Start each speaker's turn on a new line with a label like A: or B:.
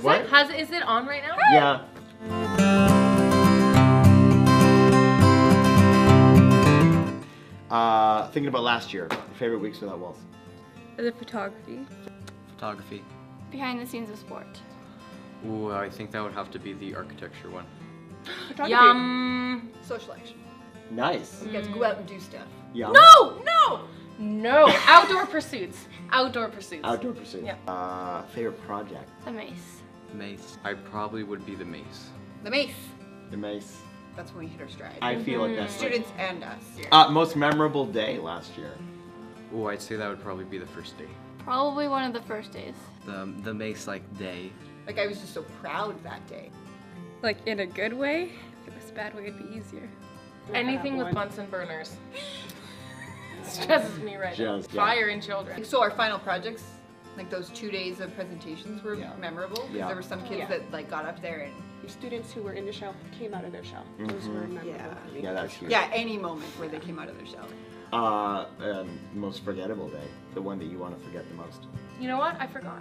A: Is
B: What?
A: it? Is it on right now?
B: Yeah. Thinking about last year, your favorite weeks without walls.
C: The photography.
D: Photography.
E: Behind the scenes of sport.
D: Ooh, I think that would have to be the architecture one.
C: Photography.
A: Yum.
F: Social action.
B: Nice.
F: You get to go out and do stuff.
B: Yum.
A: No. Outdoor pursuits. Outdoor pursuits.
B: Outdoor pursuits.
A: Yeah.
B: Favorite project.
E: The mace.
D: Mace. I probably would be the mace.
F: The mace.
B: The mace.
F: That's when we hit our stride.
B: I feel like that's like,
F: Students and us.
B: most memorable day last year.
D: Ooh, I'd say that would probably be the first day.
E: Probably one of the first days.
D: The mace like day.
F: Like I was just so proud that day.
C: Like in a good way. If it was a bad way, it'd be easier.
A: Anything with Bunsen burners. Stresses me right now.
B: Just, yeah.
A: Fire in children.
F: So our final projects, like those 2 days of presentations were
B: Yeah.
F: memorable. Because
B: Yeah.
F: there were some kids that like got up there and
G: Students who were in the shell came out of their shell. Those were memorable.
F: Yeah.
G: for me.
B: Yeah, that's huge.
F: yeah, any moment where they came out of their shell.
B: Most forgettable day. The one that you want to forget the most.
A: You know what? I forgot.